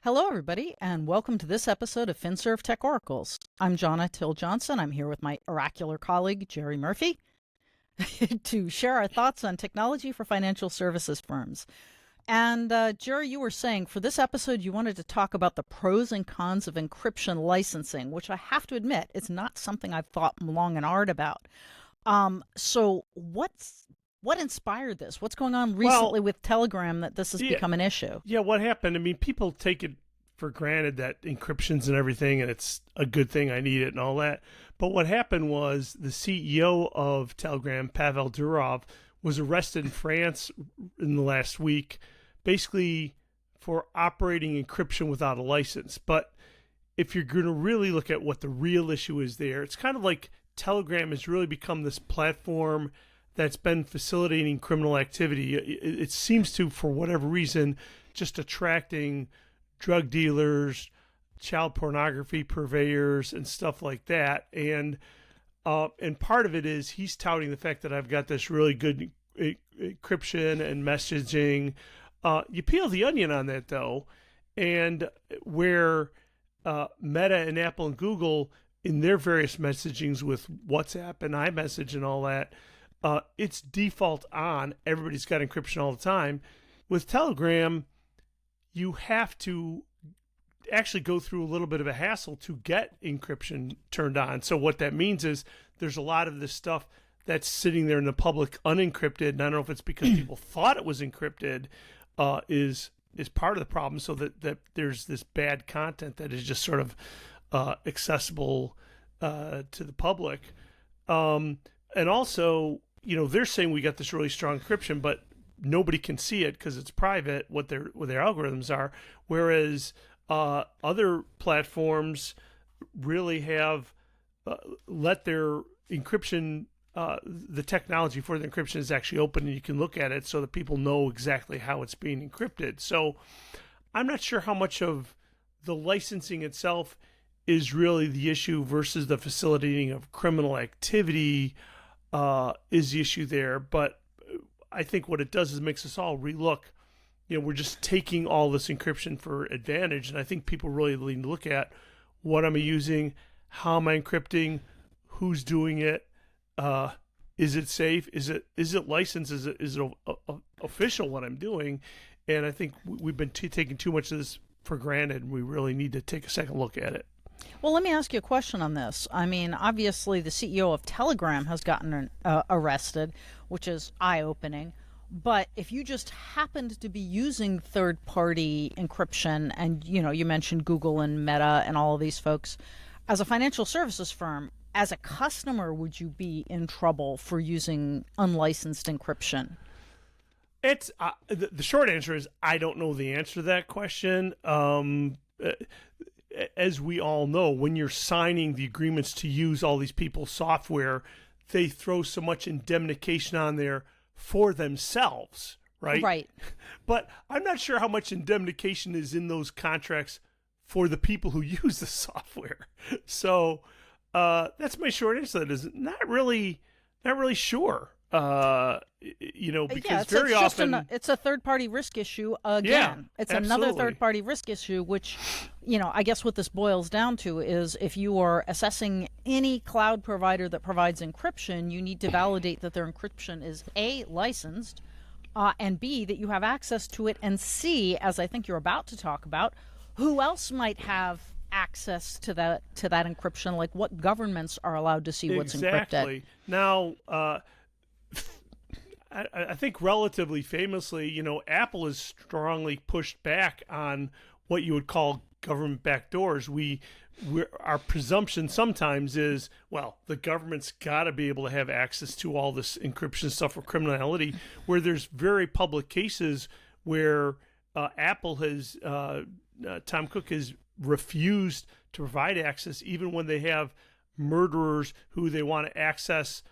Hello, everybody, and welcome to this episode of FinServ Tech Oracles. I'm Johna Johnson. I'm here with my oracular colleague, Jerry Murphy, to share our thoughts on technology for financial services firms. And Jerry, you were saying for this episode, you wanted to talk about the pros and cons of encryption licensing, which I have to admit, it's not something I've thought long and hard about. So what inspired this? What's going on recently with Telegram that this has become an issue? Yeah, what happened? I mean, people take it for granted that encryption's and everything, and it's a good thing, I need it and all that. But what happened was the CEO of Telegram, Pavel Durov, was arrested in France in the last week, basically for operating encryption without a license. But if you're going to really look at what the real issue is there, it's kind of like Telegram has really become this platform that's been facilitating criminal activity. It seems to, for whatever reason, just attracting drug dealers, child pornography purveyors, and stuff like that. And part of it is he's touting the fact that I've got this really good encryption and messaging. You peel the onion on that, though, and where Meta and Apple and Google, in their various messagings with WhatsApp and iMessage and all that, it's default on. Everybody's got encryption all the time. With Telegram, you have to actually go through a little bit of a hassle to get encryption turned on. So what that means is there's a lot of this stuff that's sitting there in the public unencrypted, and I don't know if it's because people thought it was encrypted, is part of the problem, so that there's this bad content that is just sort of accessible to the public. And also, they're saying we got this really strong encryption, but nobody can see it because it's private, what their algorithms are. Whereas other platforms really have let their encryption, the technology for the encryption is actually open, and you can look at it so that people know exactly how it's being encrypted. So I'm not sure how much of the licensing itself is really the issue versus the facilitating of criminal activity is the issue there. But I think what it does is it makes us all relook. We're just taking all this encryption for advantage, and I think people really need to look at what am I using, how am I encrypting, who's doing it, is it safe, is it licensed, is it official what I'm doing, and I think we've been taking too much of this for granted, and we really need to take a second look at it. Well, let me ask you a question on this. I mean, obviously, the CEO of Telegram has gotten arrested, which is eye-opening. But if you just happened to be using third-party encryption, and you mentioned Google and Meta and all of these folks, as a financial services firm, as a customer, would you be in trouble for using unlicensed encryption? It's the short answer is I don't know the answer to that question. As we all know, when you're signing the agreements to use all these people's software, they throw so much indemnification on there for themselves, right? Right. But I'm not sure how much indemnification is in those contracts for the people who use the software. So that's my short answer. That is not really sure. Because very often it's a third-party risk issue again. Yeah, it's absolutely. Another third-party risk issue, which, I guess what this boils down to is if you are assessing any cloud provider that provides encryption, you need to validate that their encryption is A, licensed, and B, that you have access to it, and C, as I think you're about to talk about, who else might have access to that encryption, like what governments are allowed to see what's encrypted. Exactly. Now, I think relatively famously, Apple has strongly pushed back on what you would call government backdoors. Our presumption sometimes is, well, the government's got to be able to have access to all this encryption stuff for criminality, where there's very public cases where Apple has, Tom Cook has refused to provide access even when they have murderers who they want to access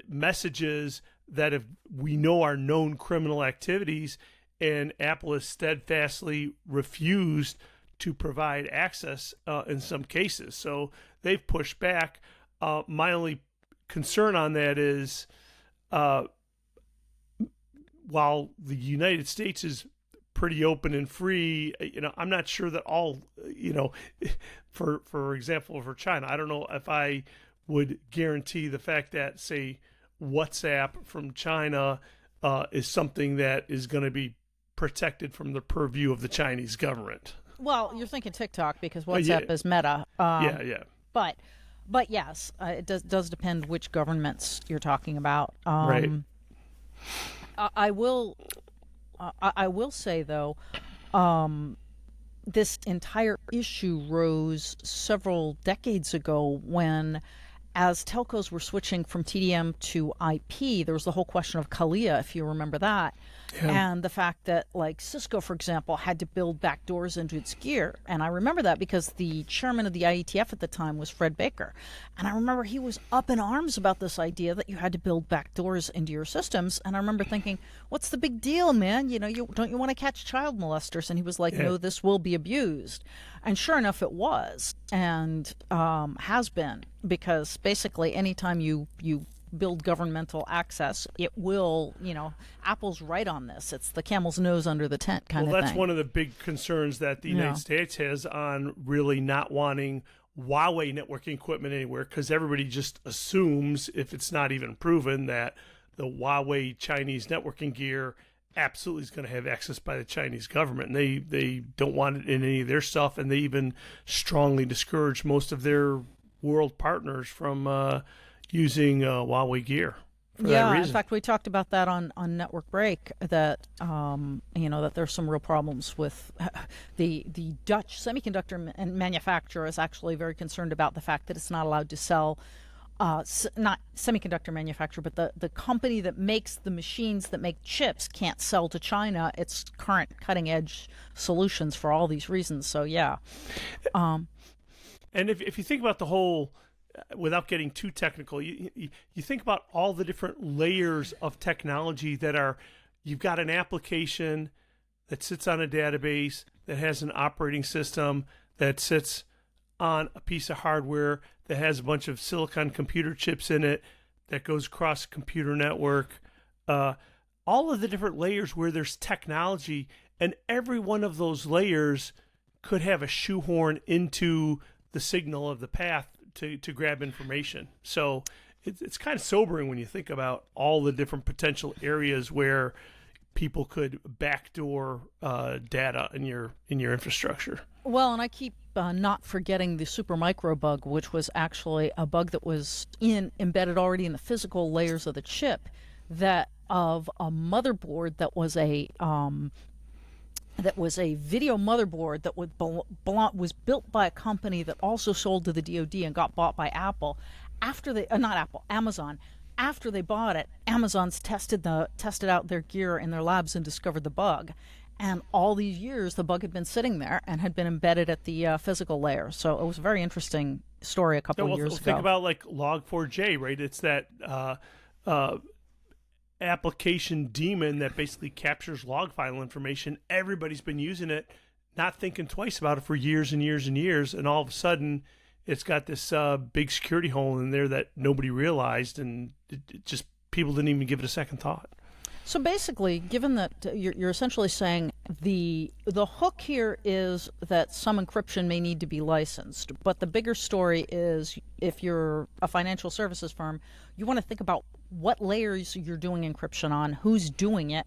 messages that we know are known criminal activities, and Apple has steadfastly refused to provide access in some cases. So they've pushed back. My only concern on that is while the United States is pretty open and free. I'm not sure that all, for example, for China, I don't know if I would guarantee the fact that, say, WhatsApp from China is something that is going to be protected from the purview of the Chinese government. Well, you're thinking TikTok because WhatsApp is Meta. Yeah. But yes, it does depend which governments you're talking about. Right. I will say though, this entire issue rose several decades ago when, as telcos were switching from TDM to IP, there was the whole question of Kalia, if you remember that. Yeah. And the fact that, like, Cisco, for example, had to build backdoors into its gear. And I remember that because the chairman of the IETF at the time was Fred Baker. And I remember he was up in arms about this idea that you had to build backdoors into your systems. And I remember thinking, what's the big deal, man? Don't you want to catch child molesters? And he was like, no, this will be abused. And sure enough, it was, and has been, because basically anytime you build governmental access, it will, Apple's right on this. It's the camel's nose under the tent kind of thing. Well, that's one of the big concerns that the United States has on really not wanting Huawei networking equipment anywhere, because everybody just assumes, if it's not even proven, that the Huawei Chinese networking gear absolutely is going to have access by the Chinese government, and they don't want it in any of their stuff, and they even strongly discourage most of their world partners from using Huawei gear for that reason. In fact, we talked about that on Network Break, that that there's some real problems with the Dutch semiconductor manufacturer is actually very concerned about the fact that it's not allowed to sell. Not semiconductor manufacturer, but the company that makes the machines that make chips can't sell to China its current cutting edge solutions for all these reasons. So yeah. And if you think about the whole, without getting too technical, you think about all the different layers of technology that are, you've got an application that sits on a database, that has an operating system, that sits on a piece of hardware that has a bunch of silicon computer chips in it, that goes across a computer network, all of the different layers where there's technology, and every one of those layers could have a shoehorn into the signal of the path to grab information. So it's kind of sobering when you think about all the different potential areas where people could backdoor data in your infrastructure. Well, and I keep not forgetting the Supermicro bug, which was actually a bug that was embedded already in the physical layers of the chip, that of a motherboard that was a video motherboard that was built by a company that also sold to the DoD and got bought by Apple. Amazon. After they bought it, Amazon's tested out their gear in their labs and discovered the bug. And all these years, the bug had been sitting there and had been embedded at the physical layer. So it was a very interesting story a couple of years ago. Think about like Log4j, right? It's that application daemon that basically captures log file information. Everybody's been using it, not thinking twice about it for years and years and years. And all of a sudden, it's got this big security hole in there that nobody realized, and it just people didn't even give it a second thought. So basically, given that you're essentially saying the hook here is that some encryption may need to be licensed, but the bigger story is, if you're a financial services firm, you want to think about what layers you're doing encryption on, who's doing it,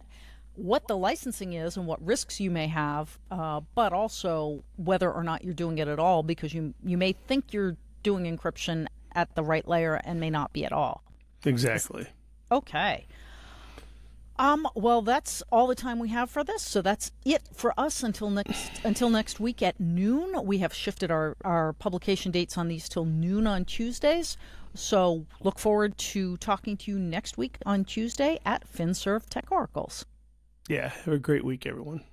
what the licensing is, and what risks you may have, but also whether or not you're doing it at all, because you may think you're doing encryption at the right layer and may not be at all. Exactly. Okay. Well, that's all the time we have for this. So that's it for us until next week at noon. We have shifted our publication dates on these till noon on Tuesdays. So look forward to talking to you next week on Tuesday at FinServ Tech Oracles. Yeah, have a great week, everyone.